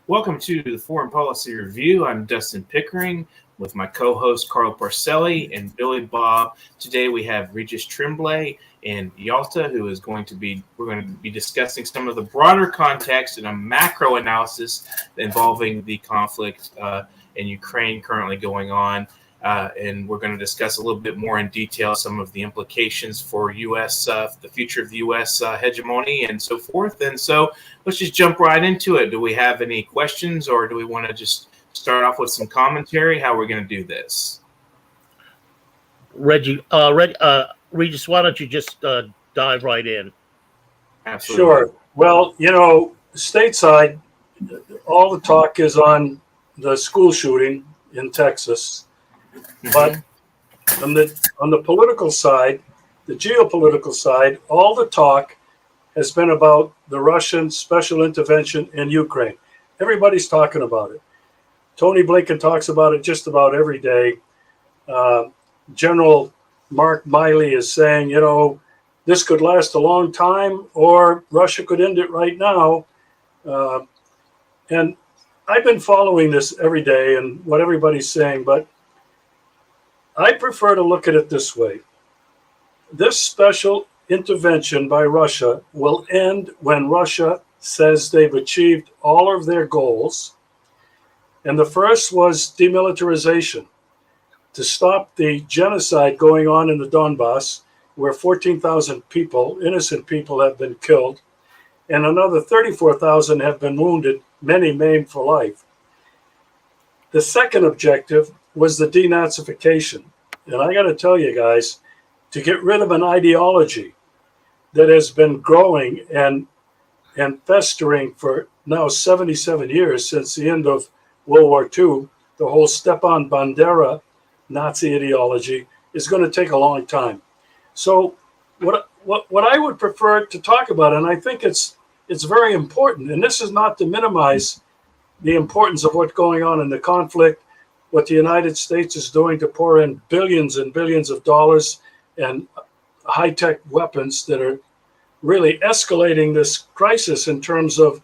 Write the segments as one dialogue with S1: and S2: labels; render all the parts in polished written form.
S1: Welcome to the Foreign Policy Review. I'm Dustin Pickering with my co-host CARLO Parcelli and Billy Bob. Today we have Regis Tremblay in Yalta, who is we're going to be discussing some of the broader context and a macro analysis involving the conflict in Ukraine currently going on. And we're going to discuss a little bit more in detail some of the implications for the future of the U.S. Hegemony and so forth. And so let's just jump right into it. Do we have any questions, or do we want to just start off with some commentary? How are we going to do this?
S2: Regis, why don't you just dive right in?
S1: Absolutely.
S3: Sure. Well, stateside, all the talk is on the school shooting in Texas. But on the political side, the geopolitical side, all the talk has been about the Russian special intervention in Ukraine. Everybody's talking about it. Tony Blinken talks about it just about every day. General Mark Milley is saying, this could last a long time, or Russia could end it right now. And I've been following this every day and what everybody's saying, but I prefer to look at it this way. This special intervention by Russia will end when Russia says they've achieved all of their goals. And the first was demilitarization, to stop the genocide going on in the Donbass, where 14,000 people, innocent people, have been killed, and another 34,000 have been wounded, many maimed for life. The second objective was the denazification. And I got to tell you guys, to get rid of an ideology that has been growing and festering for now 77 years since the end of World War II, the whole Stepan Bandera Nazi ideology is going to take a long time. So what I would prefer to talk about, and I think it's very important, and this is not to minimize the importance of what's going on in the conflict, what the United States is doing to pour in billions and billions of dollars and high-tech weapons that are really escalating this crisis in terms of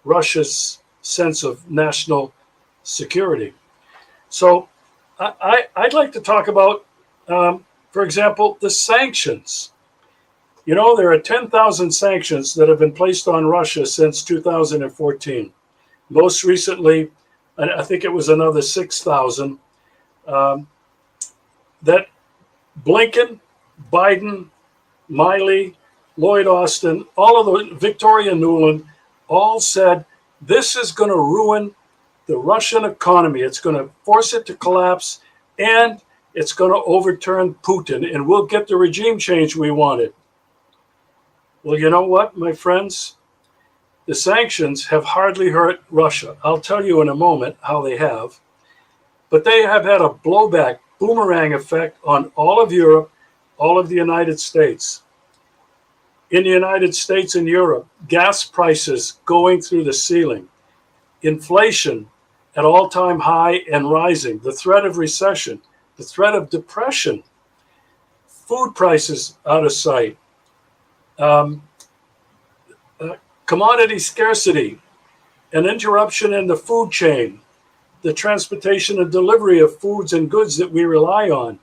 S3: Russia's sense of national security. So I'd like to talk about, for example, the sanctions. There are 10,000 sanctions that have been placed on Russia since 2014. Most recently, I think it was another 6,000, that Blinken, Biden, Milley, Lloyd Austin, all of the Victoria Nuland, all said this is going to ruin the Russian economy. It's going to force it to collapse, and it's going to overturn Putin, and we'll get the regime change we wanted. Well, you know what, my friends? The sanctions have hardly hurt Russia. I'll tell you in a moment how they have. But they have had a blowback, boomerang effect on all of Europe, all of the United States. In the United States and Europe, gas prices going through the ceiling, inflation at all-time high and rising, the threat of recession, the threat of depression, food prices out of sight, commodity scarcity, an interruption in the food chain, the transportation and delivery of foods and goods that we rely on.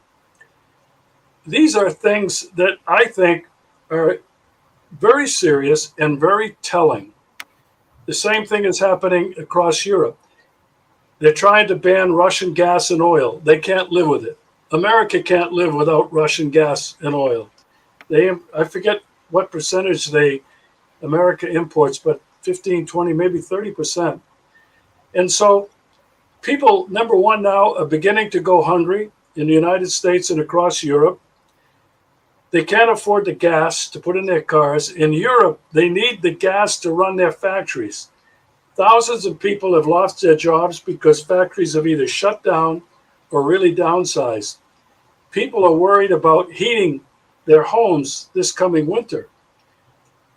S3: These are things that I think are very serious and very telling. The same thing is happening across Europe. They're trying to ban Russian gas and oil. They can't live with it. America can't live without Russian gas and oil. I forget what percentage America imports, but 15, 20, maybe 30%. And so people, number one, now are beginning to go hungry in the United States and across Europe. They can't afford the gas to put in their cars. In Europe, they need the gas to run their factories. Thousands of people have lost their jobs because factories have either shut down or really downsized. People are worried about heating their homes this coming winter.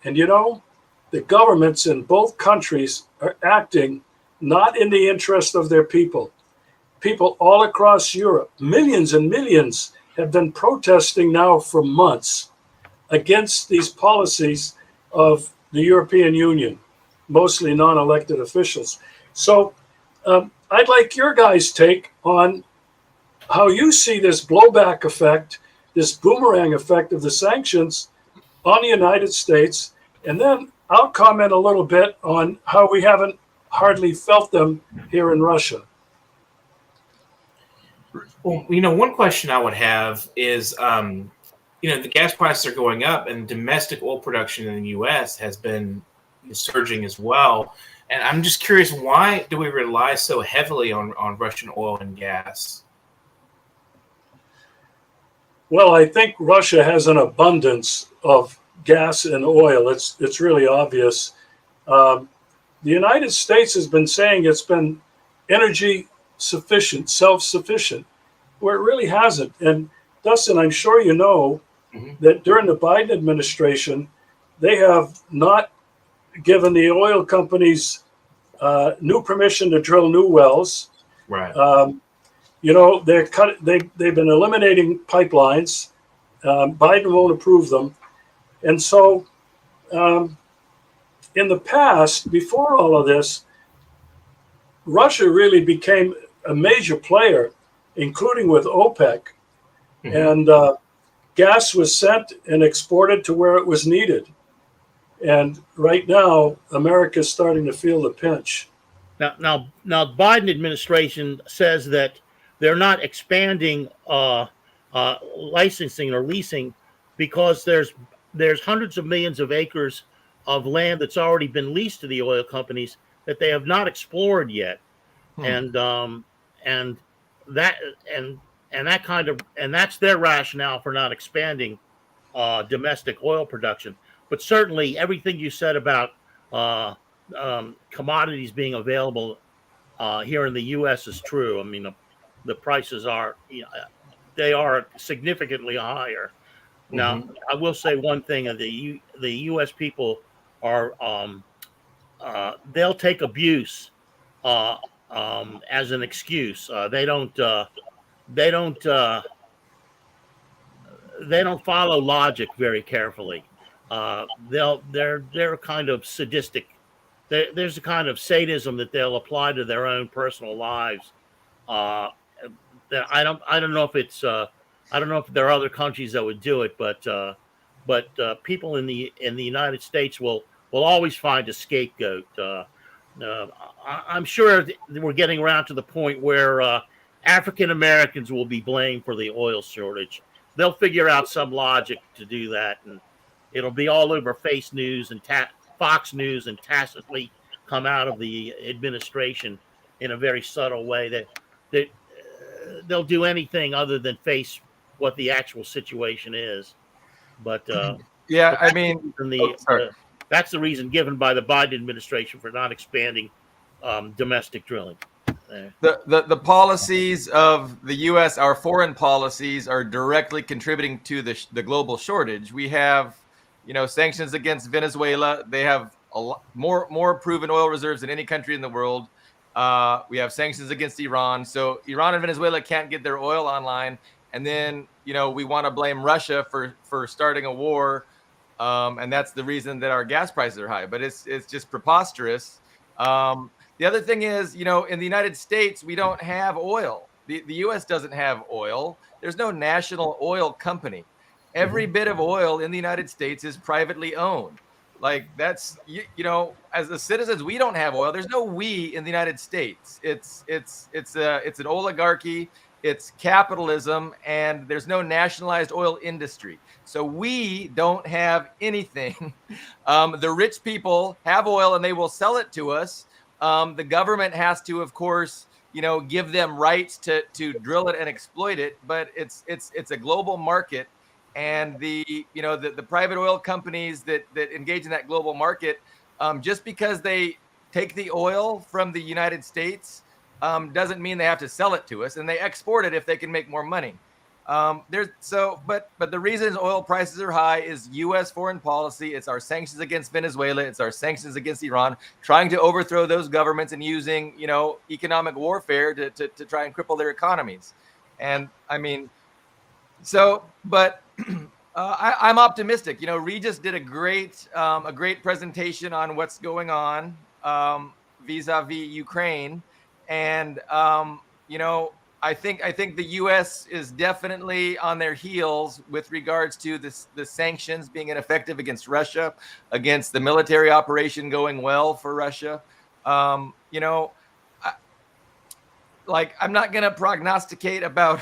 S3: And the governments in both countries are acting not in the interest of their people. People all across Europe, millions and millions, have been protesting now for months against these policies of the European Union, mostly non-elected officials. So I'd like your guys' take on how you see this blowback effect, this boomerang effect of the sanctions on the United States. And then I'll comment a little bit on how we haven't hardly felt them here in Russia.
S1: Well, one question I would have is, the gas prices are going up, and domestic oil production in the U.S. has been surging as well. And I'm just curious, why do we rely so heavily on Russian oil and gas?
S3: Well, I think Russia has an abundance of gas and oil. It's really obvious. The United States has been saying it's been energy sufficient, self-sufficient, where it really hasn't. And Dustin, I'm sure you know that during the Biden administration, they have not given the oil companies new permission to drill new wells.
S1: Right.
S3: They've been eliminating pipelines. Biden won't approve them. And so in the past, before all of this, Russia really became a major player, including with OPEC. And gas was sent and exported to where it was needed. And right now, America's starting to feel the pinch.
S2: Now, the Biden administration says that they're not expanding licensing or leasing because there's hundreds of millions of acres of land that's already been leased to the oil companies that they have not explored yet, and that's their rationale for not expanding domestic oil production. But certainly, everything you said about commodities being available here in the U.S. is true. I mean, the prices are they are significantly higher. Now, I will say one thing: the U.S. people are they'll take abuse as an excuse. They don't follow logic very carefully. They're kind of sadistic. There's a kind of sadism that they'll apply to their own personal lives. I don't know if it's I don't know if there are other countries that would do it, but people in the United States will always find a scapegoat. I'm sure we're getting around to the point where African Americans will be blamed for the oil shortage. They'll figure out some logic to do that, and it'll be all over Fox News and tacitly come out of the administration in a very subtle way that they'll do anything other than face what the actual situation is. But
S4: yeah, I mean,
S2: that's the reason given by the Biden administration for not expanding domestic drilling.
S4: The policies of the U.S., our foreign policies, are directly contributing to the global shortage. We have, sanctions against Venezuela. They have a lot more proven oil reserves than any country in the world. We have sanctions against Iran. So Iran and Venezuela can't get their oil online. And then, we want to blame Russia for starting a war. And that's the reason that our gas prices are high. But it's just preposterous. The other thing is, in the United States, we don't have oil. The U.S. doesn't have oil. There's no national oil company. Every bit of oil in the United States is privately owned. Like that's, as the citizens, we don't have oil. There's no we in the United States. It's an oligarchy. It's capitalism, and there's no nationalized oil industry. So we don't have anything. The rich people have oil, and they will sell it to us. The government has to, of course, give them rights to drill it and exploit it. But it's a global market, and the private oil companies that engage in that global market, just because they take the oil from the United States, doesn't mean they have to sell it to us, and they export it if they can make more money. But the reason oil prices are high is U.S. foreign policy. It's our sanctions against Venezuela. It's our sanctions against Iran, trying to overthrow those governments and using, economic warfare to try and cripple their economies. And I mean, but I'm optimistic. Regis did a great presentation on what's going on. vis-a-vis Ukraine, and I think the U.S. is definitely on their heels with regards to the sanctions being ineffective against Russia, against the military operation going well for Russia. I'm not going to prognosticate about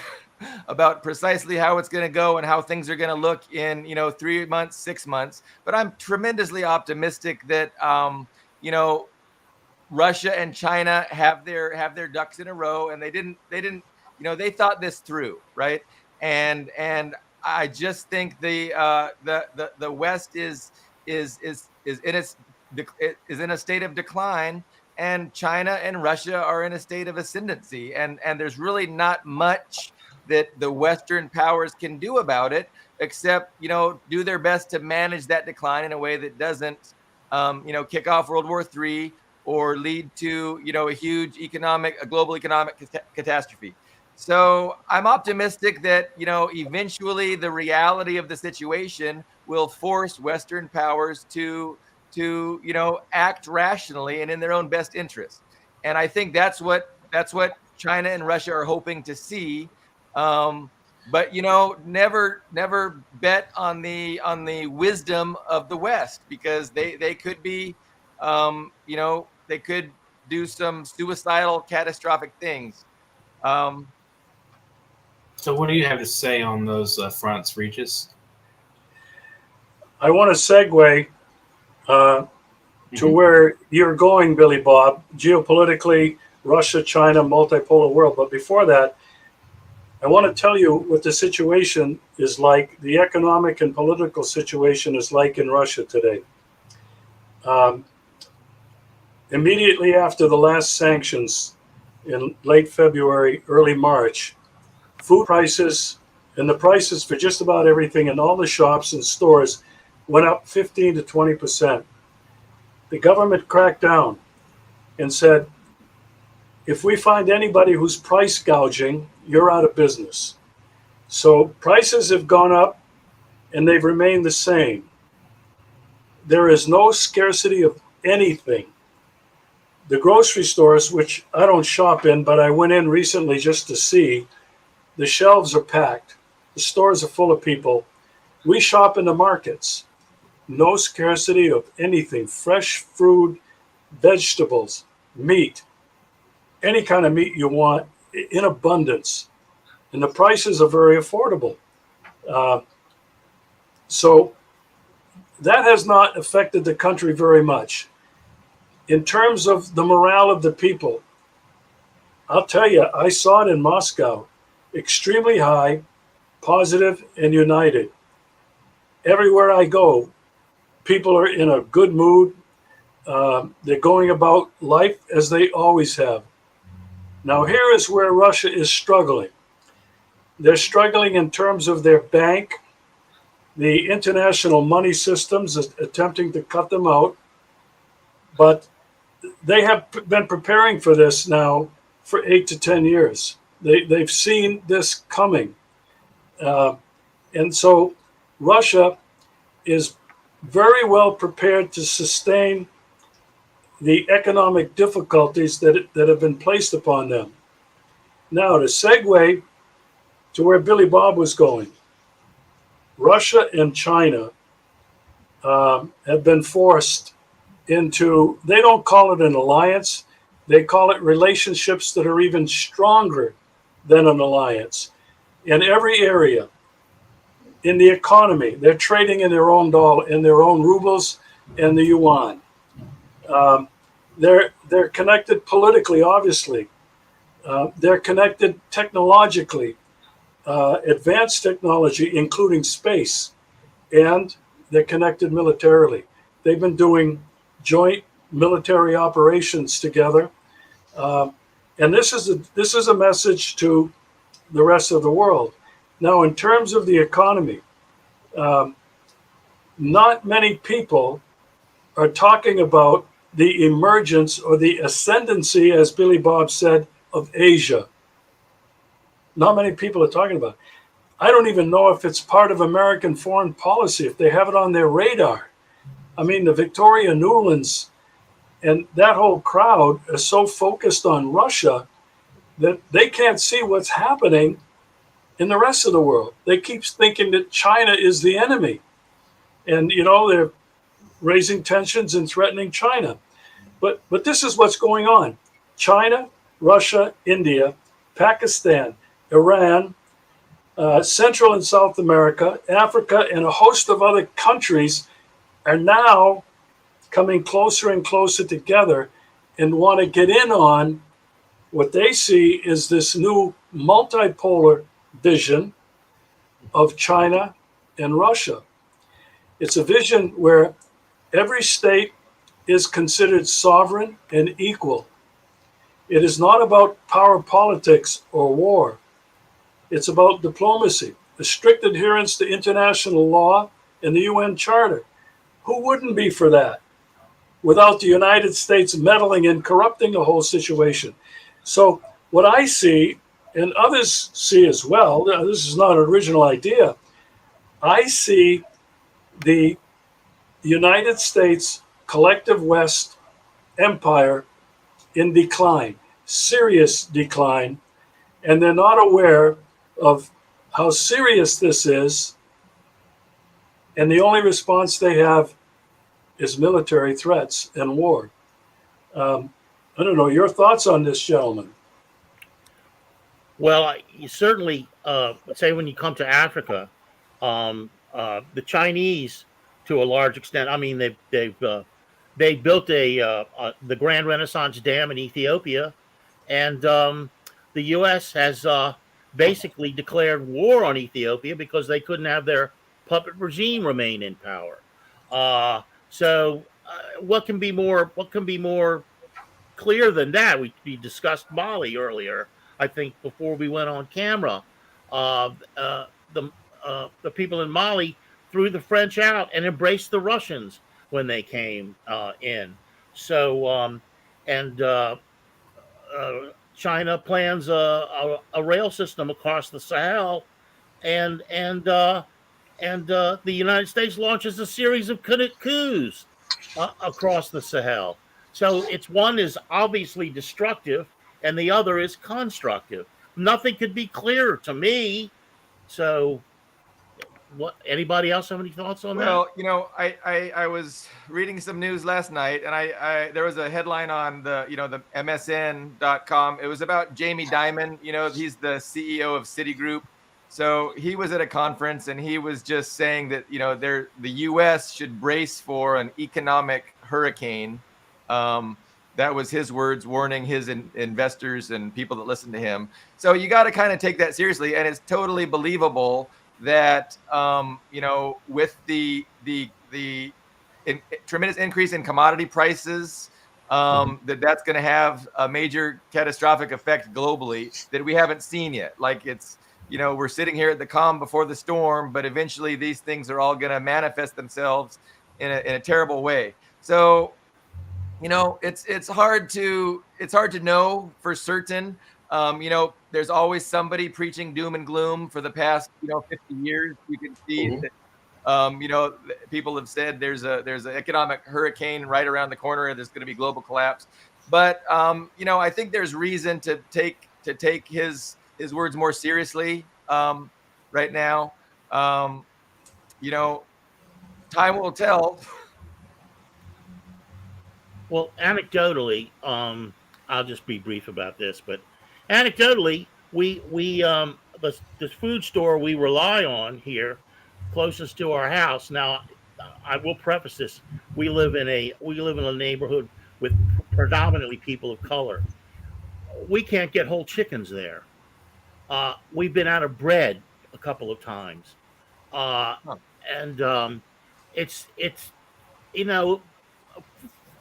S4: precisely how it's going to go and how things are going to look in 3 months, 6 months, but I'm tremendously optimistic that Russia and China have their ducks in a row, and they thought this through, right? And I just think the West is in a state of decline, and China and Russia are in a state of ascendancy, and there's really not much that the Western powers can do about it, except do their best to manage that decline in a way that doesn't kick off World War III or lead to a huge global economic catastrophe. So I'm optimistic that eventually the reality of the situation will force Western powers to act rationally and in their own best interest. And I think that's what China and Russia are hoping to see. But never bet on the wisdom of the West, because they could be they could do some suicidal, catastrophic things.
S1: So what do you have to say on those fronts, Regis?
S3: I want to segue to where you're going, Billy Bob, geopolitically, Russia, China, multipolar world. But before that, I want to tell you what the situation is like, the economic and political situation is like in Russia today. Immediately after the last sanctions in late February, early March, food prices and the prices for just about everything in all the shops and stores went up 15 to 20%. The government cracked down and said, if we find anybody who's price gouging, you're out of business. So prices have gone up and they've remained the same. There is no scarcity of anything. The grocery stores, which I don't shop in, but I went in recently just to see, the shelves are packed. The stores are full of people. We shop in the markets. No scarcity of anything. Fresh fruit, vegetables, meat, any kind of meat you want in abundance. And the prices are very affordable. So that has not affected the country very much. In terms of the morale of the people, I'll tell you, I saw it in Moscow, extremely high, positive, and united. Everywhere I go, people are in a good mood. They're going about life as they always have. Now, here is where Russia is struggling. They're struggling in terms of their bank, the international money systems attempting to cut them out. But they have been preparing for this now for 8 to 10 years. They've seen this coming. And so Russia is very well prepared to sustain the economic difficulties that have been placed upon them. Now, to segue to where Billy Bob was going, Russia and China have been forced into, they don't call it an alliance, they call it relationships that are even stronger than an alliance. In every area, in the economy, they're trading in their own dollar, in their own rubles and the yuan. They're connected politically, obviously. They're connected technologically, advanced technology, including space, and they're connected militarily. They've been doing joint military operations together, and this is a message to the rest of the world. Now, in terms of the economy, not many people are talking about the emergence or the ascendancy, as Billy Bob said, of Asia. Not many people are talking about it. I don't even know if it's part of American foreign policy, if they have it on their radar. I mean, the Victoria Nuland's And that whole crowd is so focused on Russia that they can't see what's happening in the rest of the world. They keep thinking that China is the enemy. And, they're raising tensions and threatening China. But this is what's going on. China, Russia, India, Pakistan, Iran, Central and South America, Africa, and a host of other countries are now coming closer and closer together and want to get in on what they see is this new multipolar vision of China and Russia. It's a vision where every state is considered sovereign and equal. It is not about power politics or war. It's about diplomacy, a strict adherence to international law and the UN Charter. Who wouldn't be for that without the United States meddling and corrupting the whole situation? So what I see, and others see as well, this is not an original idea, I see the United States collective West empire in decline, serious decline, and they're not aware of how serious this is, and the only response they have is military threats and war. I don't know, your thoughts on this, gentlemen?
S2: Well, you certainly say when you come to Africa, the Chinese, to a large extent, I mean, they built the Grand Renaissance Dam in Ethiopia, and the U.S. has basically declared war on Ethiopia because they couldn't have their puppet regime remain in power. So, what can be more clear than that? We discussed Mali earlier, I think, before we went on camera. The people in Mali threw the French out and embraced the Russians when they came in. So, China plans a rail system across the Sahel, and the United States launches a series of coups across the Sahel. So one is obviously destructive, and the other is constructive. Nothing could be clearer to me. So, what? Anybody else have any thoughts on that?
S4: Well, I was reading some news last night, and there was a headline on the MSN.com. It was about Jamie Dimon. He's the CEO of Citigroup. So he was at a conference, and he was just saying that the U.S. should brace for an economic hurricane. That was his words, warning his investors and people that listen to him. So you got to kind of take that seriously, and it's totally believable that with the tremendous increase in commodity prices, that's going to have a major catastrophic effect globally that we haven't seen yet. Like we're sitting here at the calm before the storm, but eventually these things are all going to manifest themselves in a terrible way. So, it's hard to know for certain. There's always somebody preaching doom and gloom for the past 50 years. You can see that people have said there's an economic hurricane right around the corner, and there's going to be global collapse. But I think there's reason to take his words more seriously right now. Time will tell.
S2: Well, anecdotally, I'll just be brief about this, but anecdotally, we the food store we rely on here, closest to our house. Now, I will preface this: we live in a neighborhood with predominantly people of color. We can't get whole chickens there. We've been out of bread a couple of times, and it's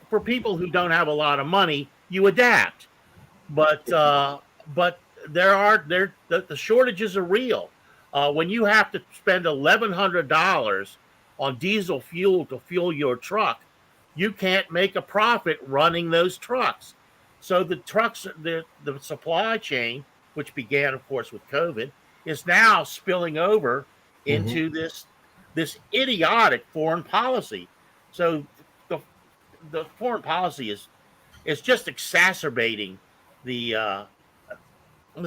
S2: for people who don't have a lot of money, you adapt, but the shortages are real. When you have to spend $1,100 on diesel fuel to fuel your truck, you can't make a profit running those trucks. So the supply chain, which began, of course, with COVID, is now spilling over into this idiotic foreign policy. So the foreign policy is is just exacerbating the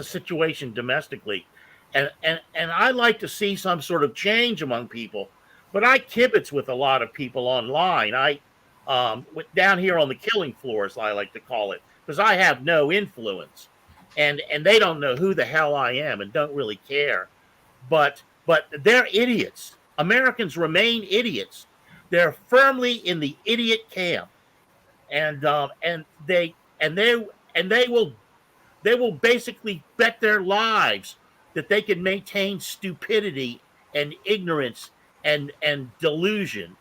S2: situation domestically. And I like to see some sort of change among people, but I kibitz with a lot of people online. Down here on the killing floor, as I like to call it, because I have no influence, and they don't know who the hell I am and don't really care. But they're idiots. Americans remain idiots. They're firmly in the idiot camp, and they will basically bet their lives that they can maintain stupidity and ignorance and delusion.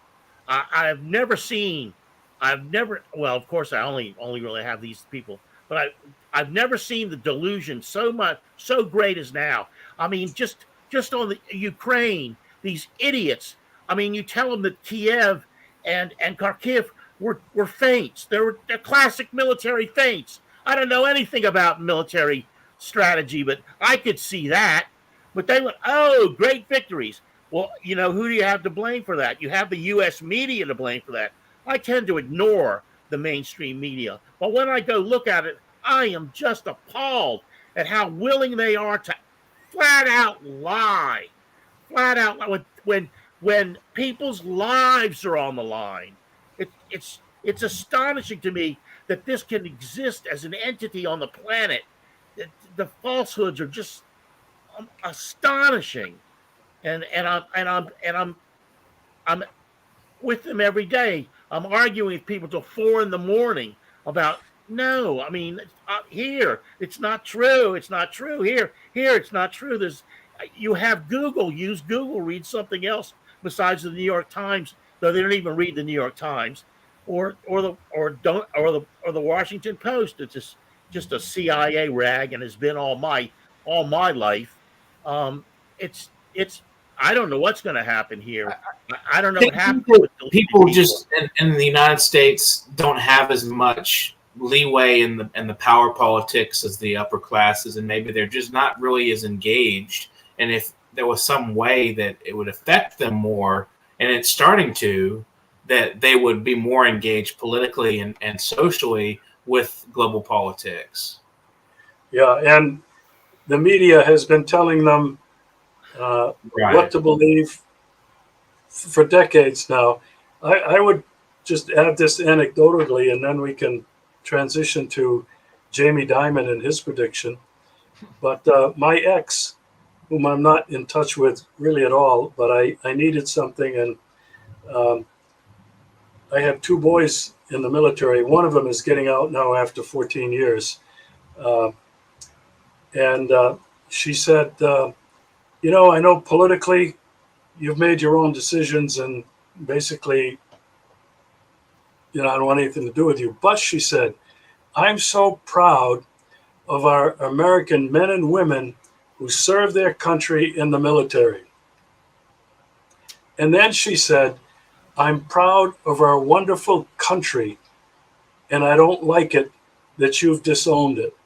S2: I've never seen. Well, of course, I only really have these people, but I've never seen the delusion so great as now. I mean, just on the Ukraine, these idiots. I mean, you tell them that Kiev and Kharkiv were feints. They're classic military feints. I don't know anything about military strategy, but I could see that. But they went, oh, great victories. Well, you know, who do you have to blame for that? You have the U.S. media to blame for that. I tend to ignore the mainstream media. But when I go look at it, I am just appalled at how willing they are to flat out lie. Flat out when people's lives are on the line. It's astonishing to me that this can exist as an entity on the planet. The falsehoods are just astonishing, and I'm with them every day. I'm arguing with people till 4 a.m. about no. I mean, here it's not true. It's not true. Here it's not true. You have Google. Use Google. Read something else besides the New York Times, though they don't even read the New York Times, or the Washington Post. It's just a CIA rag and has been all my life. It's I don't know what's going to happen here. I don't know what happens.
S1: People just in the United States don't have as much leeway in the power politics as the upper classes, and maybe they're just not really as engaged. And if there was some way that it would affect them more, and it's starting to, that they would be more engaged politically and socially with global politics.
S3: Yeah, and the media has been telling them what to believe for decades now. I would just add this anecdotally, and then we can transition to Jamie Dimon and his prediction. But my ex, whom I'm not in touch with really at all, but I needed something, and I have 2 boys in the military. One of them is getting out now after 14 years. And she said, you know, I know politically you've made your own decisions, and basically, you know, I don't want anything to do with you. But she said, I'm so proud of our American men and women who serve their country in the military. And then she said, I'm proud of our wonderful country, and I don't like it that you've disowned it.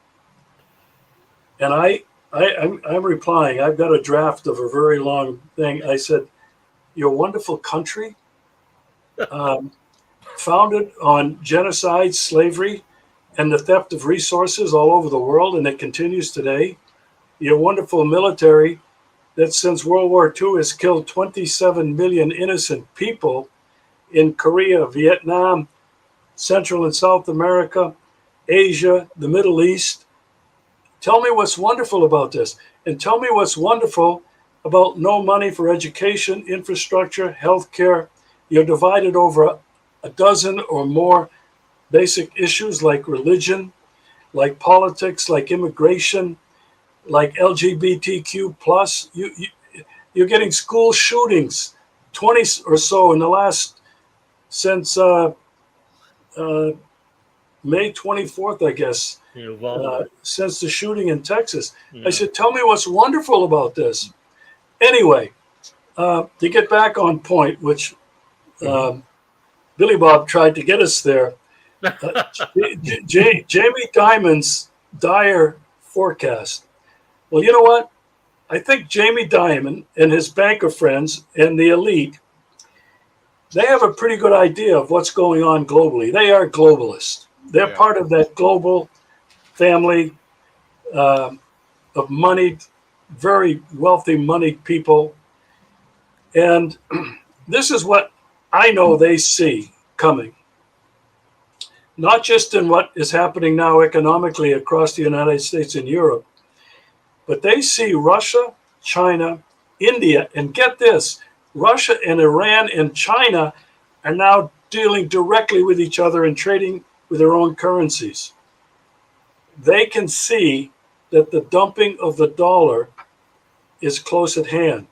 S3: And I'm replying, I've got a draft of a very long thing. I said, your wonderful country, founded on genocide, slavery, and the theft of resources all over the world, and it continues today. Your wonderful military that since World War II has killed 27 million innocent people in Korea, Vietnam, Central and South America, Asia, the Middle East. Tell me what's wonderful about this. And tell me what's wonderful about no money for education, infrastructure, healthcare. You're divided over a dozen or more basic issues like religion, like politics, like immigration, like LGBTQ plus. You're getting school shootings, 20 or so in the last, since May 24th, I guess, since the shooting in Texas. Yeah. I said, tell me what's wonderful about this. Anyway, to get back on point, which Billy Bob tried to get us there, Jamie Dimon's dire forecast. Well, you know what? I think Jamie Dimon and his banker friends and the elite, they have a pretty good idea of what's going on globally. They are globalists. They're
S4: Yeah.
S3: part of that global family of moneyed, very wealthy, moneyed people. And this is what I know they see coming, not just in what is happening now economically across the United States and Europe, but they see Russia, China, India, and get this, Russia and Iran and China are now dealing directly with each other and trading with their own currencies. They can see that the dumping of the dollar is close at hand.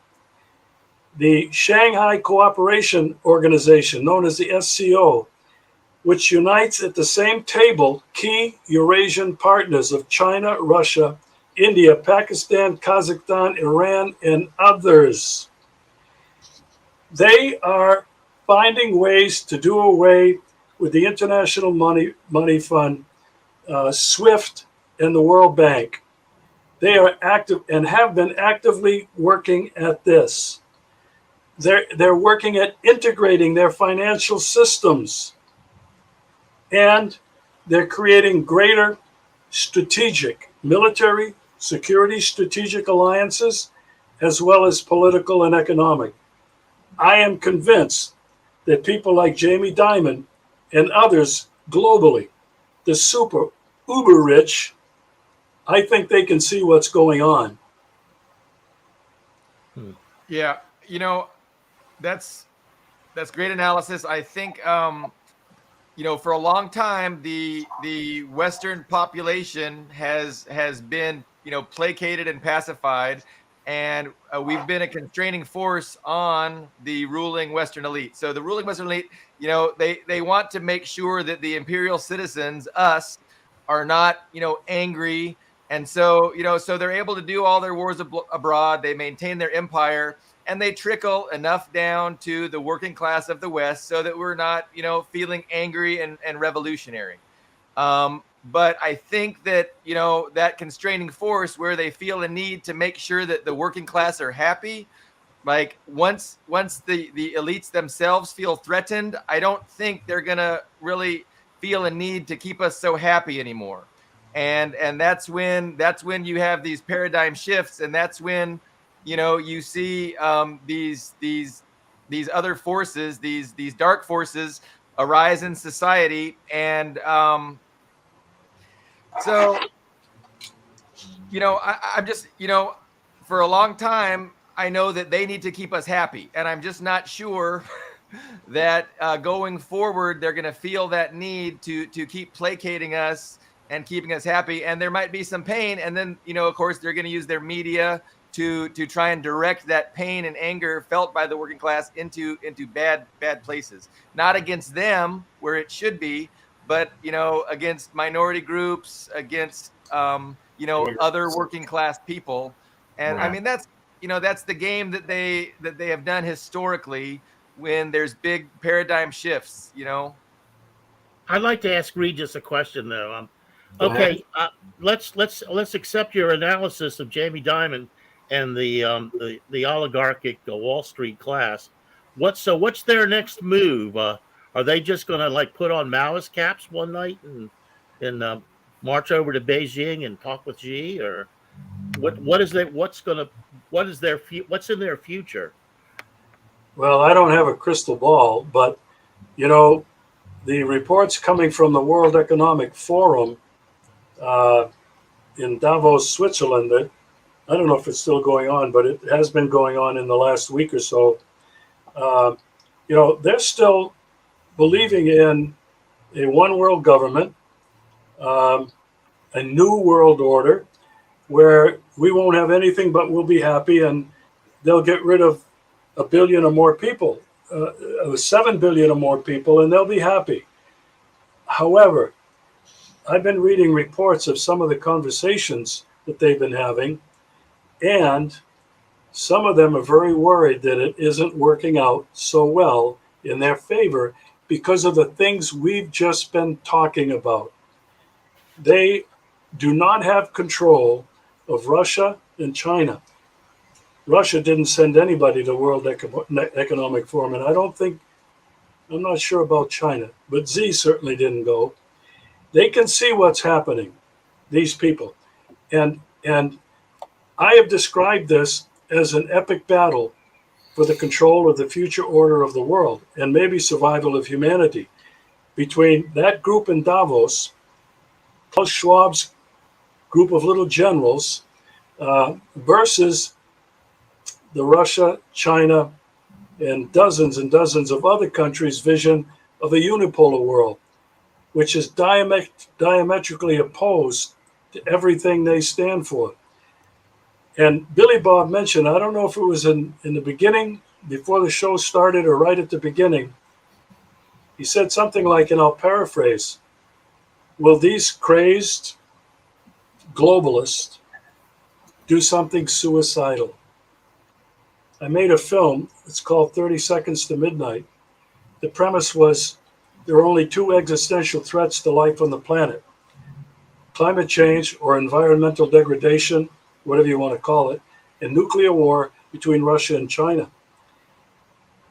S3: The Shanghai Cooperation Organization, known as the SCO, which unites at the same table key Eurasian partners of China, Russia, India, Pakistan, Kazakhstan, Iran, and others. They are finding ways to do away with the International Money Fund, SWIFT, and the World Bank. They are active and have been actively working at this. They're working at integrating their financial systems, and they're creating greater strategic military, security, strategic alliances, as well as political and economic. I am convinced that people like Jamie Dimon and others globally, the super uber rich, I think they can see what's going on.
S4: Yeah, you know, that's great analysis. I think you know, for a long time the Western population has been, you know, placated and pacified, and we've been a constraining force on the ruling Western elite. So the ruling Western elite, you know, they want to make sure that the imperial citizens, us, are not, you know, angry. And so, you know, so they're able to do all their wars abroad. They maintain their empire, and they trickle enough down to the working class of the West so that we're not, you know, feeling angry and revolutionary. But I think that, you know, that constraining force where they feel a need to make sure that the working class are happy, like once the elites themselves feel threatened, I don't think they're gonna really feel a need to keep us so happy anymore. And that's when you have these paradigm shifts, and that's when, you know, you see these other forces, these dark forces arise in society. And so, you know, I'm just, you know, for a long time, I know that they need to keep us happy, and I'm just not sure that going forward they're going to feel that need to keep placating us and keeping us happy. And there might be some pain, and then, you know, of course, they're going to use their media to try and direct that pain and anger felt by the working class into bad places, not against them where it should be, but, you know, against minority groups, against you know, other working class people. And
S1: Right.
S4: I mean, that's, you know, that's the game that they have done historically when there's big paradigm shifts, you know.
S2: I'd like to ask Regis a question, though.
S3: Go ahead.
S2: Okay, let's accept your analysis of Jamie Dimon and the oligarchic Wall Street class. What's their next move? Are they just going to like put on Maoist caps one night and march over to Beijing and talk with Xi, or what's in their future?
S3: Well, I don't have a crystal ball, but, you know, the reports coming from the World Economic Forum in Davos, Switzerland, that I don't know if it's still going on, but it has been going on in the last week or so. You know, they're still believing in a one world government, a new world order where we won't have anything but we'll be happy, and they'll get rid of 1 billion or more people, 7 billion or more people, and they'll be happy. However, I've been reading reports of some of the conversations that they've been having, and some of them are very worried that it isn't working out so well in their favor because of the things we've just been talking about. They do not have control of Russia and China. Russia didn't send anybody to World Economic Forum, and I'm not sure about China, but Xi certainly didn't go. They can see what's happening, these people. And I have described this as an epic battle for the control of the future order of the world and maybe survival of humanity between that group in Davos, Klaus Schwab's group of little generals, versus the Russia, China, and dozens of other countries' vision of a unipolar world, which is diametrically opposed to everything they stand for. And Billy Bob mentioned, I don't know if it was in the beginning, before the show started, or right at the beginning, he said something like, and I'll paraphrase, will these crazed globalists do something suicidal? I made a film, it's called 30 Seconds to Midnight. The premise was there are only two existential threats to life on the planet: climate change or environmental degradation, whatever you want to call it, and nuclear war between Russia and China.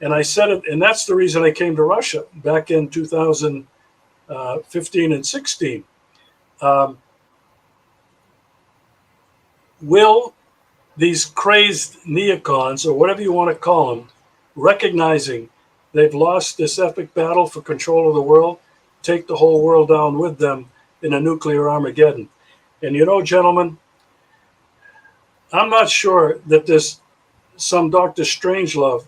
S3: And I said it, and that's the reason I came to Russia back in 2015 and 16. Will these crazed neocons, or whatever you want to call them, recognizing they've lost this epic battle for control of the world, take the whole world down with them in a nuclear Armageddon? And you know, gentlemen, I'm not sure that there's some Dr. Strangelove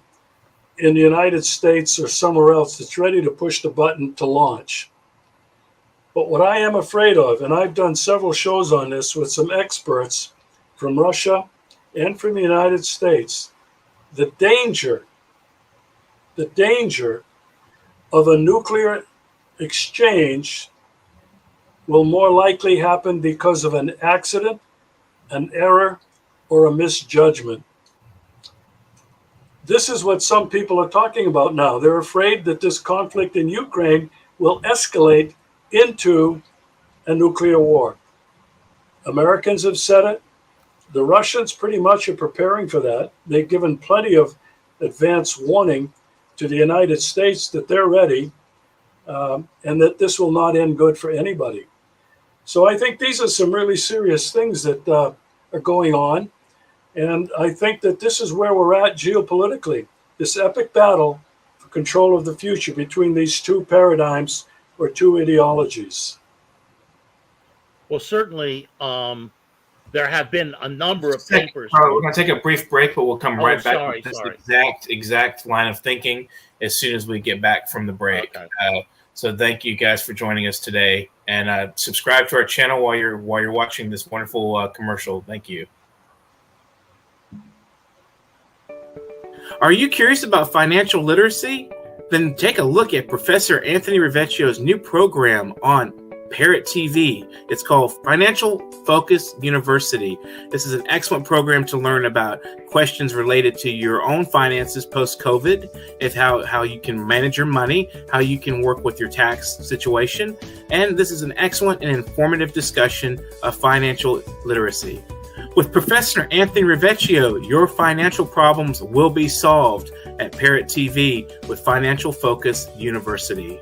S3: in the United States or somewhere else that's ready to push the button to launch. But what I am afraid of, and I've done several shows on this with some experts from Russia and from the United States, the danger of a nuclear exchange will more likely happen because of an accident, an error, or a misjudgment. This is what some people are talking about now. They're afraid that this conflict in Ukraine will escalate into a nuclear war. Americans have said it. The Russians pretty much are preparing for that. They've given plenty of advance warning to the United States that they're ready, and that this will not end good for anybody. So I think these are some really serious things that are going on. And I think that this is where we're at geopolitically, this epic battle for control of the future between these two paradigms or two ideologies.
S2: Well, certainly, there have been a number of papers.
S1: We're going to take a brief break, but we'll come right back
S2: sorry,
S1: with this
S2: sorry.
S1: exact line of thinking as soon as we get back from the break.
S2: Okay.
S1: So thank you guys for joining us today, and subscribe to our channel while you're watching this wonderful commercial. Thank you. Are you curious about financial literacy? Then take a look at Professor Anthony Rivecchio's new program on Parrot TV. It's called Financial Focus University. This is an excellent program to learn about questions related to your own finances post-COVID, if how you can manage your money, how you can work with your tax situation. And this is an excellent and informative discussion of financial literacy. With Professor Anthony Rivecchio, your financial problems will be solved at Parrot TV with Financial Focus University.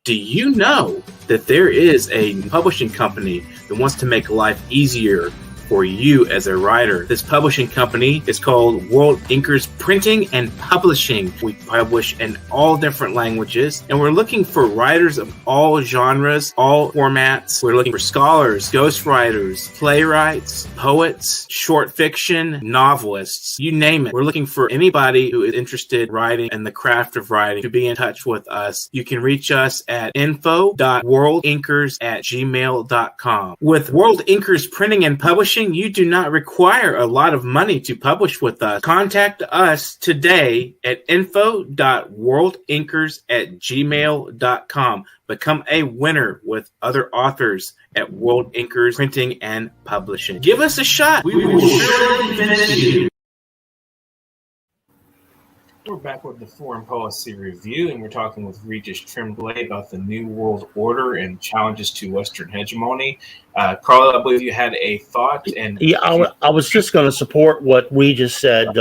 S1: Do you know that there is a publishing company that wants to make life easier for you as a writer? This publishing company is called World Inkers Printing and Publishing. We publish in all different languages, and we're looking for writers of all genres, all formats. We're looking for scholars, ghostwriters, playwrights, poets, short fiction, novelists, you name it. We're looking for anybody who is interested in writing and the craft of writing to be in touch with us. You can reach us at info.worldinkers@gmail.com. With World Inkers Printing and Publishing, you do not require a lot of money to publish with us. Contact us today at info.worldinkers@gmail.com. Become a winner with other authors at World Inkers Printing and Publishing. Give us a shot. We will surely finish you. We're back with the Foreign Policy Review, and we're talking with Regis Tremblay about the New World Order and challenges to Western hegemony. Carlo, I believe you had a thought. And
S2: yeah, I was just going to support what Regis said.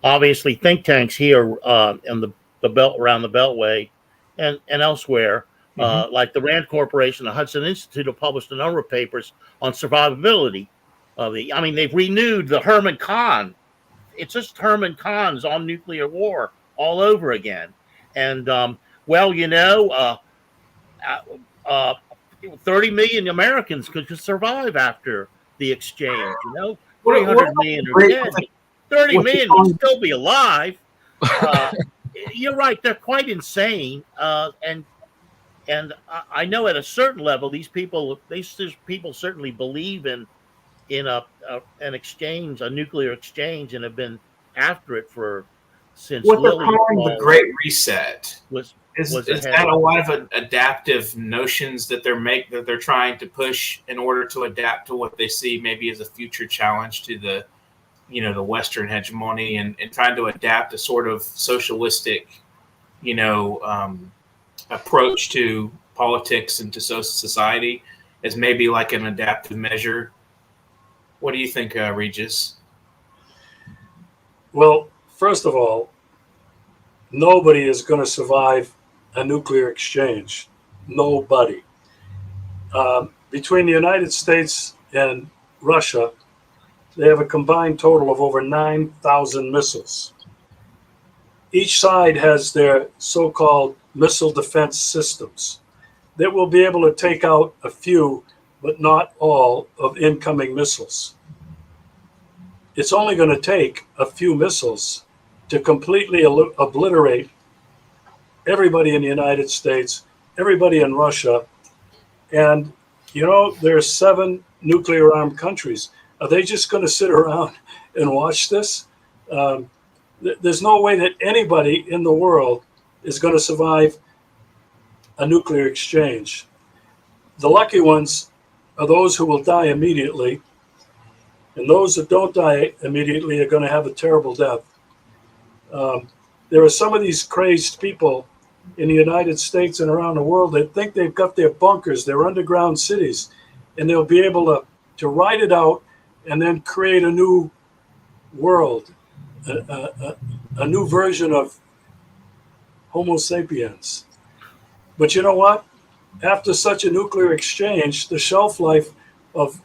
S2: Obviously, think tanks here in the belt around the Beltway and elsewhere Like the Rand Corporation, the Hudson Institute have published a number of papers on survivability of the. I mean, they've renewed the Herman Kahn. It's just Herman Kahn's on nuclear war all over again. And well, 30 million Americans could survive after the exchange. 300 million are dead. 30 million would still be alive. You're right; they're quite insane. And I know at a certain level, these people certainly believe in an exchange, a nuclear exchange, and have been after it since
S1: what they're
S2: Lily
S1: calling the Great Reset. Is that a lot of adaptive notions that they're trying to push in order to adapt to what they see maybe as a future challenge to the Western hegemony, and trying to adapt a sort of socialistic approach to politics and to society as maybe like an adaptive measure? What do you think, Regis?
S3: Well, first of all, nobody is going to survive a nuclear exchange. Nobody. Between the United States and Russia, they have a combined total of over 9,000 missiles. Each side has their so-called missile defense systems that will be able to take out a few, but not all, of incoming missiles. It's only going to take a few missiles to completely obliterate everybody in the United States, everybody in Russia. And, there are 7 nuclear-armed countries. Are they just going to sit around and watch this? There's no way that anybody in the world is going to survive a nuclear exchange. The lucky ones are those who will die immediately, and those that don't die immediately are going to have a terrible death. There are some of these crazed people in the United States and around the world that think they've got their bunkers, their underground cities, and they'll be able to ride it out and then create a new world, a new version of Homo sapiens. But you know what? After such a nuclear exchange, the shelf life of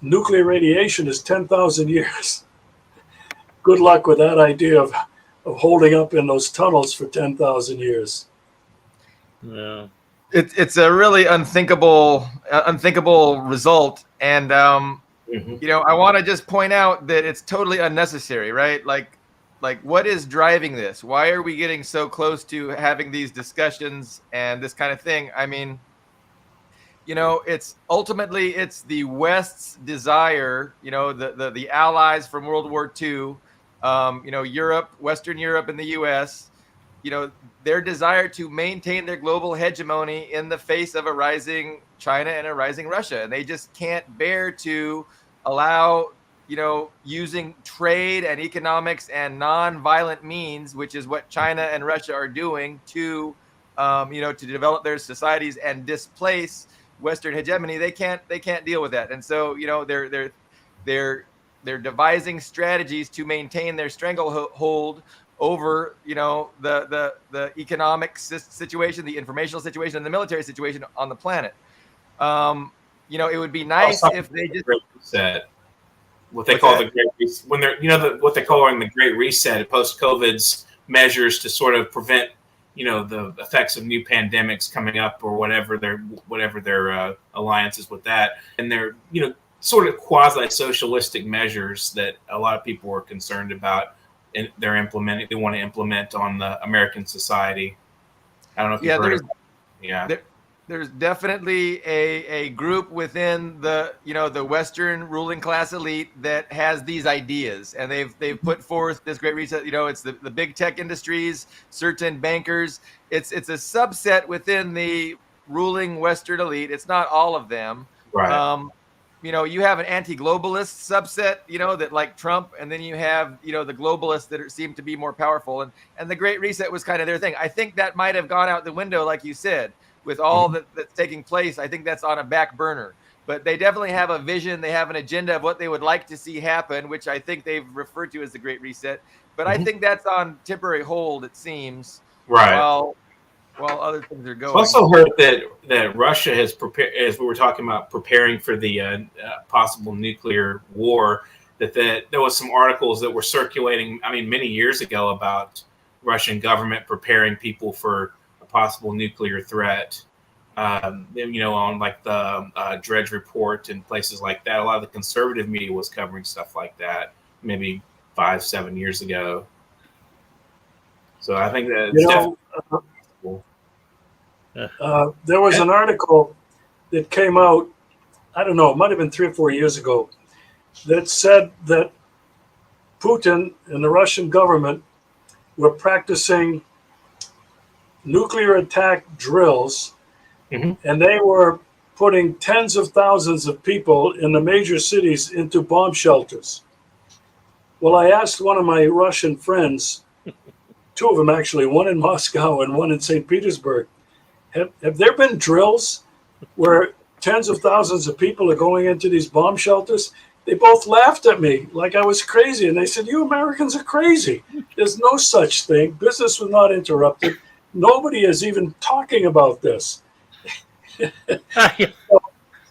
S3: nuclear radiation is 10,000 years. Good luck with that idea of holding up in those tunnels for 10,000 years.
S2: Yeah.
S4: It's a really unthinkable result. And, I want to just point out that it's totally unnecessary, right? Like what is driving this? Why are we getting so close to having these discussions and this kind of thing? I mean, it's ultimately the West's desire, the allies from World War II, Europe, Western Europe and the US, their desire to maintain their global hegemony in the face of a rising China and a rising Russia. And they just can't bear to allow, using trade and economics and non-violent means, which is what China and Russia are doing to develop their societies and displace Western hegemony. They can't deal with that. And so, they're devising strategies to maintain their stranglehold over, the economic situation, the informational situation, and the military situation on the planet. It would be nice if they just
S1: reset. What they call the Great Reset, when they're, what they call the Great Reset, post-COVID's measures to sort of prevent, the effects of new pandemics coming up or whatever their alliances with that, and they're, sort of quasi-socialistic measures that a lot of people are concerned about, and they want to implement on the American society. I don't know if you've heard of that.
S4: There's definitely a group within the the Western ruling class elite that has these ideas, and they've put forth this Great Reset. It's the big tech industries, certain bankers. It's a subset within the ruling Western elite. It's not all of them.
S1: Right.
S4: You have an anti-globalist subset, that like Trump, and then you have, the globalists that seem to be more powerful. And the Great Reset was kind of their thing. I think that might have gone out the window, like you said, with all that's taking place. I think that's on a back burner. But they definitely have a vision. They have an agenda of what they would like to see happen, which I think they've referred to as the Great Reset. But I think that's on temporary hold, it seems.
S1: Right.
S4: Well, while other things are
S1: I've
S4: going.
S1: also heard that Russia has prepared, as we were talking about preparing for the possible nuclear war. That there was some articles that were circulating, I mean, many years ago about Russian government preparing people for a possible nuclear threat. On like the Dredge Report and places like that. A lot of the conservative media was covering stuff like that, maybe 5-7 years ago. So I think that it's definitely possible.
S3: There was an article that came out, I don't know, it might have been 3 or 4 years ago, that said that Putin and the Russian government were practicing nuclear attack drills, and they were putting tens of thousands of people in the major cities into bomb shelters. Well, I asked one of my Russian friends, 2 of them actually, one in Moscow and one in St. Petersburg, have there been drills where tens of thousands of people are going into these bomb shelters? They both laughed at me like I was crazy. And they said, you Americans are crazy. There's no such thing. Business was not interrupted. Nobody is even talking about this.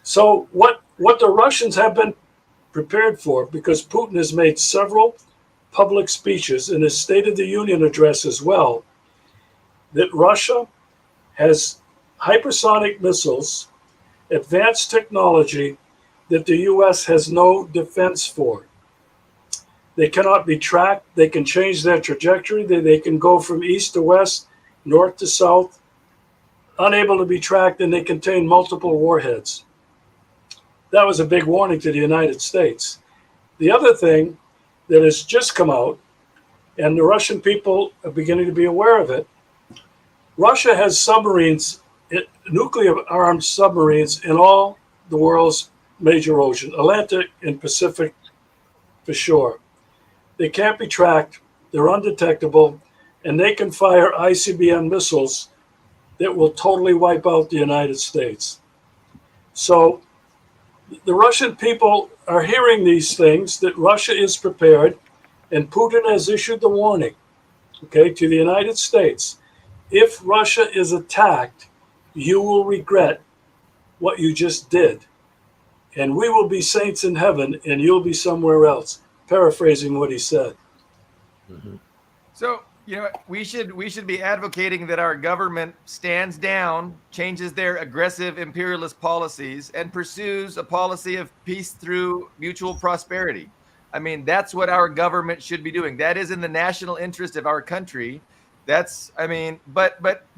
S3: So what the Russians have been prepared for, because Putin has made several public speeches in his State of the Union address as well, that Russia has hypersonic missiles, advanced technology that the U.S. has no defense for. They cannot be tracked. They can change their trajectory. They can go from east to west, north to south, unable to be tracked, and they contain multiple warheads. That was a big warning to the United States. The other thing that has just come out, and the Russian people are beginning to be aware of it, Russia has submarines, nuclear-armed submarines in all the world's major ocean, Atlantic and Pacific for sure. They can't be tracked, they're undetectable, and they can fire ICBM missiles that will totally wipe out the United States. So the Russian people are hearing these things, that Russia is prepared, and Putin has issued the warning, to the United States. If Russia is attacked, you will regret what you just did. And we will be saints in heaven, and you'll be somewhere else. Paraphrasing what he said.
S4: So, we should be advocating that our government stands down, changes their aggressive imperialist policies, and pursues a policy of peace through mutual prosperity. I mean, that's what our government should be doing. That is in the national interest of our country. But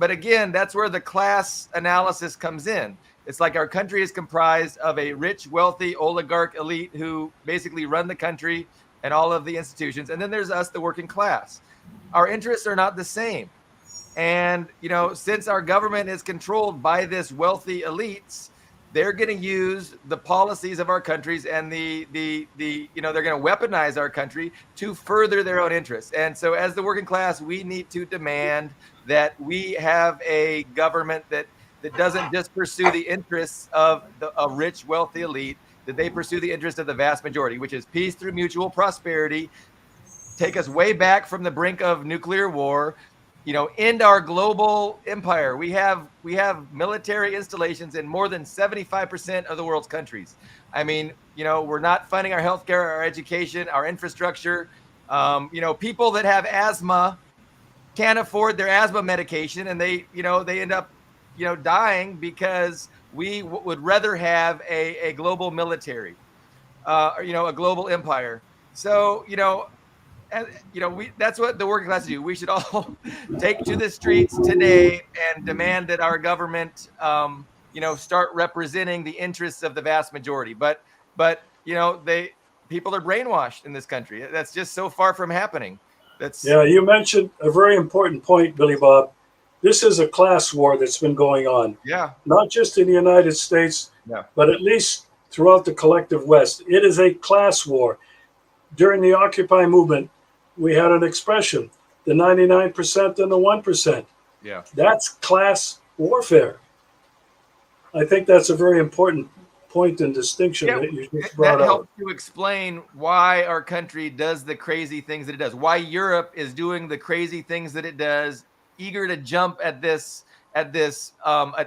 S4: again, that's where the class analysis comes in. It's like our country is comprised of a rich, wealthy oligarch elite who basically run the country and all of the institutions. And then there's us, the working class. Our interests are not the same. And, since our government is controlled by this wealthy elites, they're going to use the policies of our countries and they're going to weaponize our country to further their own interests. And so as the working class, we need to demand that we have a government that doesn't just pursue the interests of a rich, wealthy elite, that they pursue the interest of the vast majority, which is peace through mutual prosperity, take us way back from the brink of nuclear war, end our global empire. We have military installations in more than 75% of the world's countries. I mean, we're not funding our healthcare, our education, our infrastructure. People that have asthma can't afford their asthma medication, and they end up dying because we would rather have a global military, a global empire. So, that's what the working class do. We should all take to the streets today and demand that our government, start representing the interests of the vast majority. But people are brainwashed in this country. That's just so far from happening.
S3: You mentioned a very important point, Billy Bob. This is a class war that's been going on.
S4: Yeah.
S3: Not just in the United States, but at least throughout the collective West. It is a class war. During the Occupy movement, we had an expression, the 99% and the 1%.
S4: Yeah.
S3: That's class warfare. I think that's a very important point and distinction that you just brought
S4: that
S3: out.
S4: helps to explain why our country does the crazy things that it does, why Europe is doing the crazy things that it does, eager to jump at this at this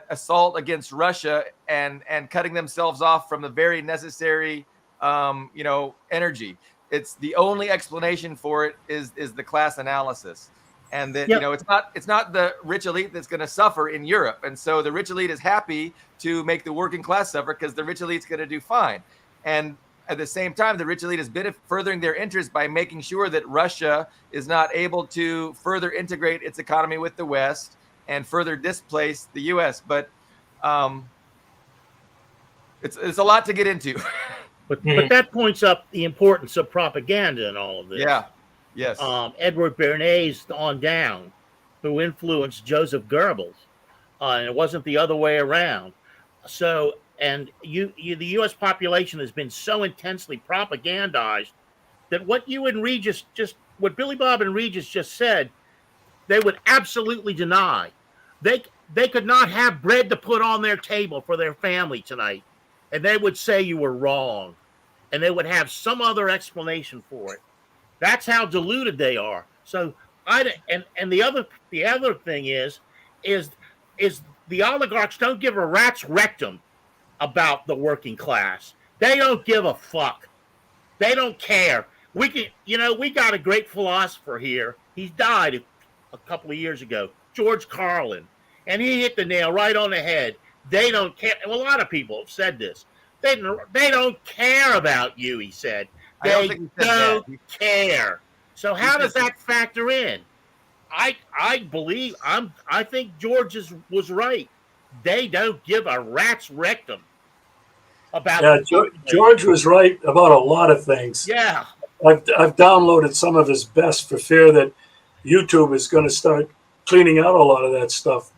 S4: assault against Russia and cutting themselves off from the very necessary, energy. It's the only explanation for it is the class analysis. And that,
S2: Yep.
S4: it's not the rich elite that's going to suffer in Europe. And so the rich elite is happy to make the working class suffer because the rich elite's going to do fine. And at the same time, the rich elite is furthering their interest by making sure that Russia is not able to further integrate its economy with the West and further displace the U.S. But it's a lot to get into.
S2: But that points up the importance of propaganda in all of this.
S4: Yeah. Yes.
S2: Edward Bernays on down, who influenced Joseph Goebbels, and it wasn't the other way around. So, and the U.S. population has been so intensely propagandized that what you and Regis what Billy Bob and Regis just said, they would absolutely deny. They could not have bread to put on their table for their family tonight, and they would say you were wrong, and they would have some other explanation for it. That's how deluded they are. So and the other thing is the oligarchs don't give a rat's rectum about the working class. They don't give a fuck. They don't care. We got a great philosopher here. He died a couple of years ago, George Carlin, and he hit the nail right on the head. They don't care. Well, a lot of people have said this. They don't care about you, he said. They don't care. So how does that factor in? I think George was right. They don't give a rat's rectum about.
S3: Yeah, George was right about a lot of things.
S2: Yeah,
S3: I've downloaded some of his best for fear that YouTube is going to start cleaning out a lot of that stuff.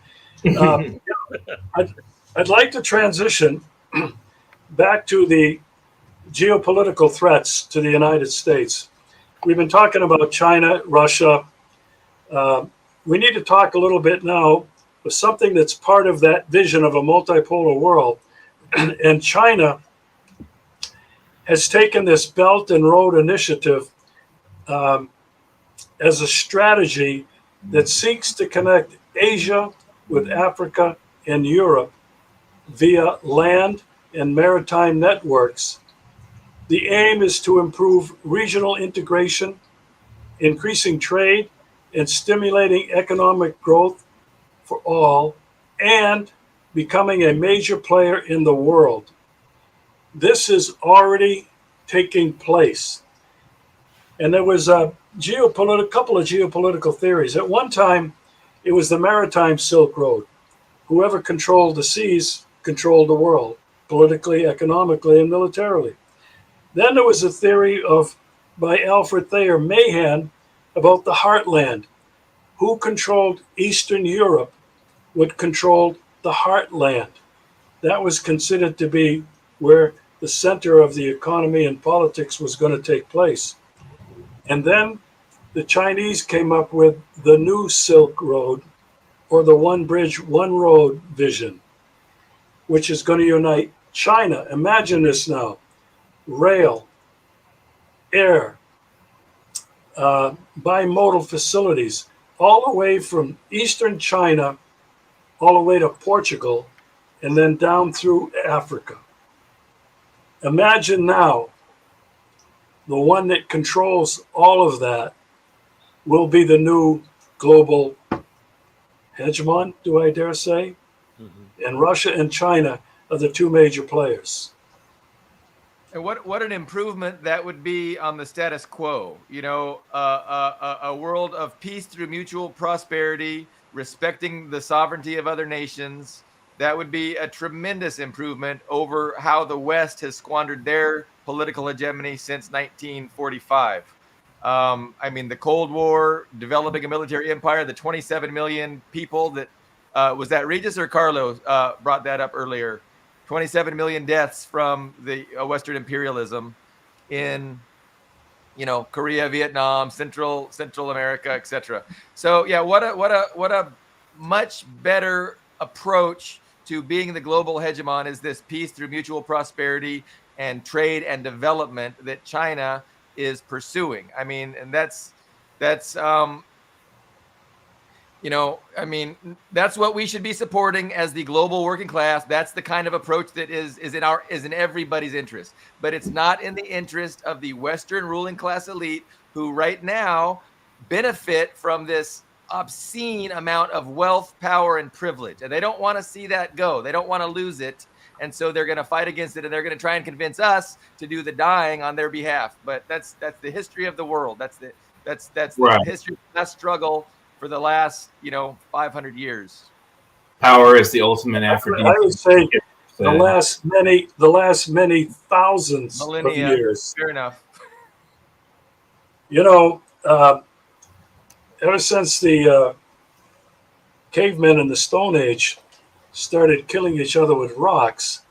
S3: I'd like to transition back to the geopolitical threats to the United States. We've been talking about China, Russia. We need to talk a little bit now of something that's part of that vision of a multipolar world. And China has taken this Belt and Road Initiative as a strategy that seeks to connect Asia with Africa and Europe via land and maritime networks. The aim is to improve regional integration, increasing trade, and stimulating economic growth for all, and becoming a major player in the world. This is already taking place. And there was a couple of geopolitical theories. At one time, it was the maritime Silk Road. Whoever controlled the seas controlled the world, politically, economically, and militarily. Then there was a theory by Alfred Thayer Mahan about the heartland. Who controlled Eastern Europe would control the heartland. That was considered to be where the center of the economy and politics was going to take place. And then the Chinese came up with the new Silk Road, or the one bridge, one road vision, which is going to unite China. Imagine this now: rail, air, bimodal facilities, all the way from eastern China, all the way to Portugal, and then down through Africa. Imagine now, the one that controls all of that will be the new global hegemon, do I dare say? Mm-hmm. And Russia and China are the two major players.
S4: And what an improvement that would be on the status quo. A world of peace through mutual prosperity, respecting the sovereignty of other nations. That would be a tremendous improvement over how the West has squandered their political hegemony since 1945. The Cold War, developing a military empire, the 27 million people that, was that Regis or Carlo brought that up earlier? 27 million deaths from the Western imperialism in, Korea, Vietnam, Central America, etc. So yeah, what a much better approach to being the global hegemon is this peace through mutual prosperity and trade and development that China is pursuing. And that's You know, I mean, that's what we should be supporting as the global working class. That's the kind of approach that is in everybody's interest. But it's not in the interest of the Western ruling class elite, who right now benefit from this obscene amount of wealth, power, and privilege. And they don't want to see that go. They don't want to lose it. And so they're going to fight against it, and they're going to try and convince us to do the dying on their behalf. But that's the history of the world. That's the
S1: Right.
S4: history of that struggle for the last, 500 years.
S1: Power is the ultimate
S3: I
S1: aphrodisiac.
S3: would say the last many thousands
S4: Millennia.
S3: of years.
S4: Fair enough.
S3: You know, ever since the cavemen in the Stone Age started killing each other with rocks,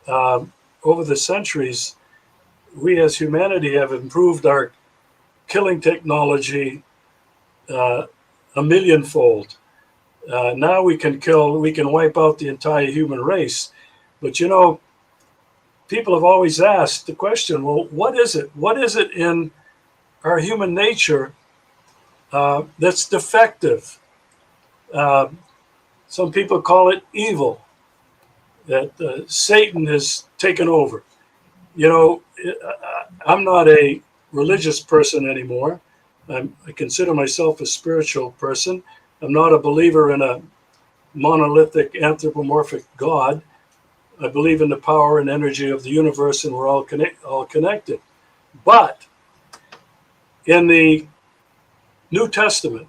S3: over the centuries, we as humanity have improved our killing technology a millionfold. Now we can wipe out the entire human race. But people have always asked the question, well, what is it? What is it in our human nature that's defective? Some people call it evil, that Satan has taken over. I'm not a religious person anymore. I consider myself a spiritual person. I'm not a believer in a monolithic anthropomorphic God. I believe in the power and energy of the universe, and we're all connected. But in the New Testament,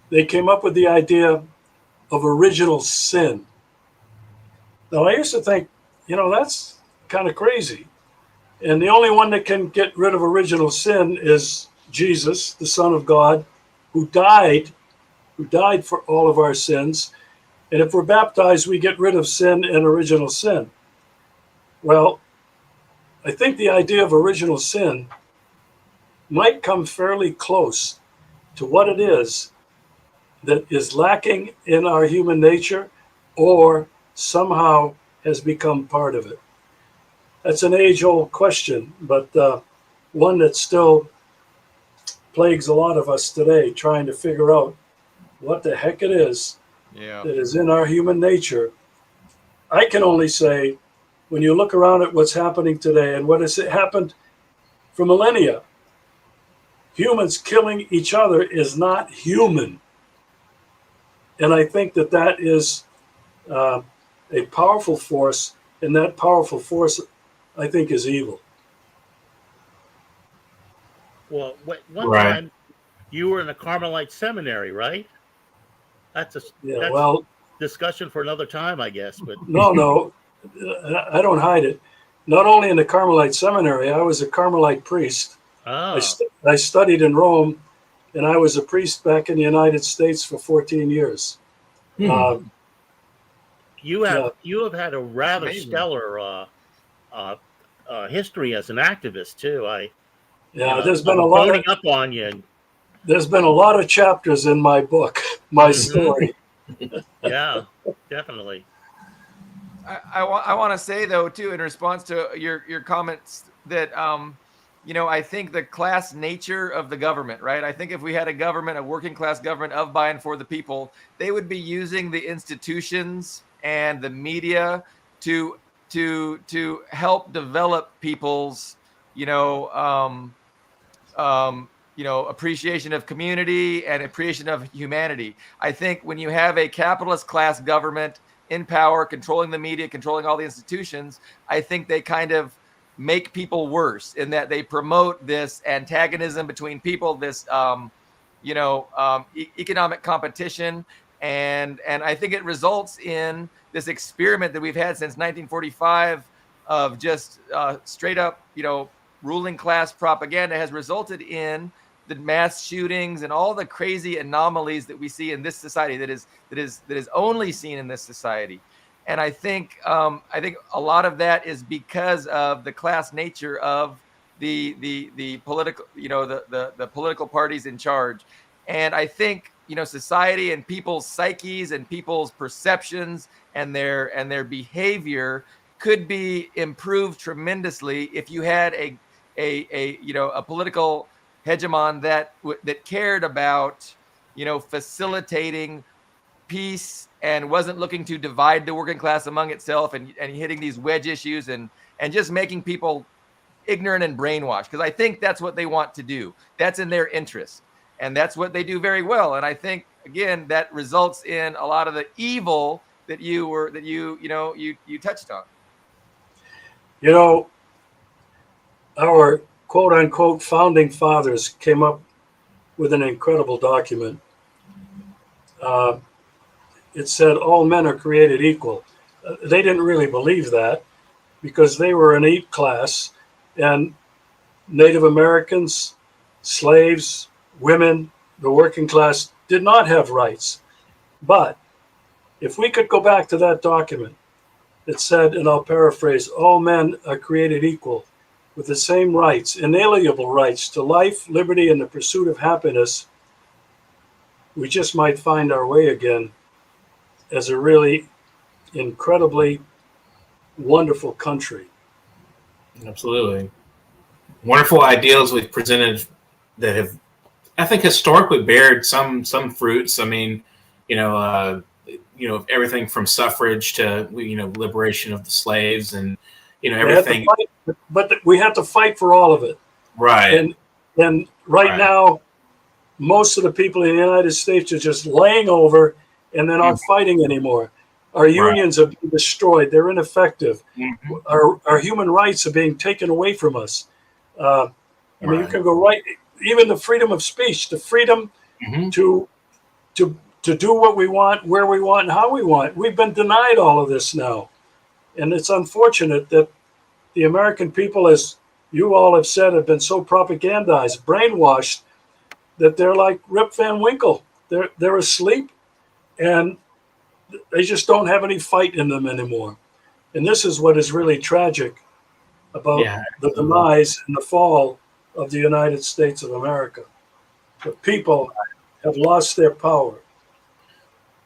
S3: they came up with the idea of original sin. Now, I used to think, that's kind of crazy. And the only one that can get rid of original sin is Jesus, the Son of God, who died for all of our sins. And if we're baptized, we get rid of sin and original sin. Well, I think the idea of original sin might come fairly close to what it is that is lacking in our human nature, or somehow has become part of it. That's an age-old question, but one that still plagues a lot of us today, trying to figure out what the heck it is that is in our human nature. I can only say, when you look around at what's happening today and what has happened for millennia, humans killing each other is not human. And I think that is a powerful force, and that powerful force, I think, is evil.
S2: Well, one time you were in a Carmelite seminary, right? That's discussion for another time, I guess. But
S3: no, I don't hide it. Not only in the Carmelite seminary, I was a Carmelite priest.
S2: Oh.
S3: I studied in Rome, and I was a priest back in the United States for 14 years.
S2: You have had a rather stellar history as an activist too.
S3: There's been a lot
S2: up on you.
S3: There's been a lot of chapters in my book, my story.
S2: Yeah, definitely.
S4: I want to say, though, too, in response to your comments, that I think the class nature of the government, right? I think if we had a government, a working class government of, by, and for the people, they would be using the institutions and the media to help develop people's appreciation of community and appreciation of humanity. I think when you have a capitalist class government in power, controlling the media, controlling all the institutions, I think they kind of make people worse, in that they promote this antagonism between people, this economic competition, and I think it results in this experiment that we've had since 1945 of just straight up ruling class propaganda, has resulted in the mass shootings and all the crazy anomalies that we see in this society, that is only seen in this society. And I think a lot of that is because of the class nature of the political, the political parties in charge. And I think society and people's psyches and people's perceptions and their behavior could be improved tremendously if you had a political hegemon that cared about, facilitating peace and wasn't looking to divide the working class among itself and hitting these wedge issues and just making people ignorant and brainwashed. Because I think that's what they want to do. That's in their interest. And that's what they do very well. And I think, again, that results in a lot of the evil that you touched on.
S3: Our quote unquote founding fathers came up with an incredible document. It said all men are created equal. They didn't really believe that because they were an elite class, and Native Americans, slaves, women, the working class did not have rights. But if we could go back to that document, it said, and I'll paraphrase, all men are created equal with the same rights, inalienable rights to life, liberty, and the pursuit of happiness. We just might find our way again as a really incredibly wonderful country.
S1: Absolutely. Wonderful ideals we've presented that have, I think, historically bared some fruits. I mean, everything from suffrage to, liberation of the slaves and, everything.
S3: But we have to fight for all of it.
S1: Right.
S3: And right now, most of the people in the United States are just laying over and they're not fighting anymore. Our unions are being destroyed. They're ineffective. Mm-hmm. Our human rights are being taken away from us. I mean, you can go even the freedom of speech, the freedom to do what we want, where we want, and how we want. We've been denied all of this now. And it's unfortunate that the American people, as you all have said, have been so propagandized, brainwashed, that they're like Rip Van Winkle. They're asleep, and they just don't have any fight in them anymore. And this is what is really tragic about the demise and the fall of the United States of America. The people have lost their power.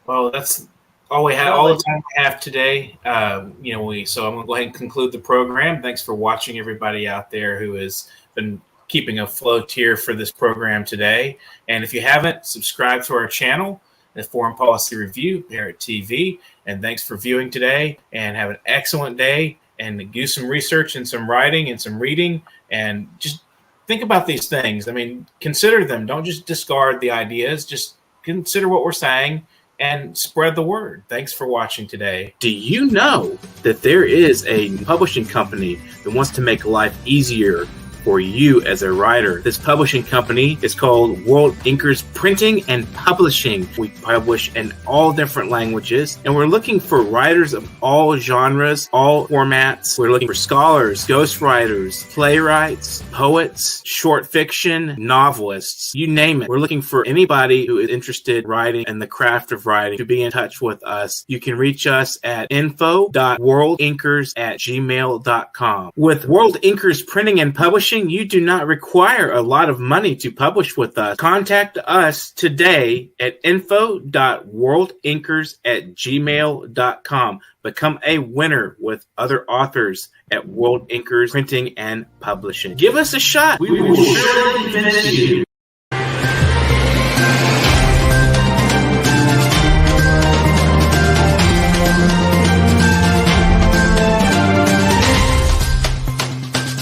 S1: Well, that's all we have. All the time we have today. So I'm going to go ahead and conclude the program. Thanks for watching, everybody out there who has been keeping afloat here for this program today. And if you haven't, subscribe to our channel, the Foreign Policy Review, Parrot TV. And thanks for viewing today. And have an excellent day. And do some research and some writing and some reading. And just think about these things. I mean, consider them. Don't just discard the ideas. Just consider what we're saying and spread the word. Thanks for watching today. Do you know that there is a publishing company that wants to make life easier for you as a writer? This publishing company is called World Inkers Printing and Publishing. We publish in all different languages, and we're looking for writers of all genres, all formats. We're looking for scholars, ghostwriters, playwrights, poets, short fiction, novelists, you name it. We're looking for anybody who is interested in writing and the craft of writing to be in touch with us. You can reach us at info.worldinkers@gmail.com. With World Inkers Printing and Publishing, you do not require a lot of money to publish with us. Contact us today at info.worldinkers@gmail.com. Become a winner with other authors at World Inkers Printing and Publishing. Give us a shot. We will surely finish you.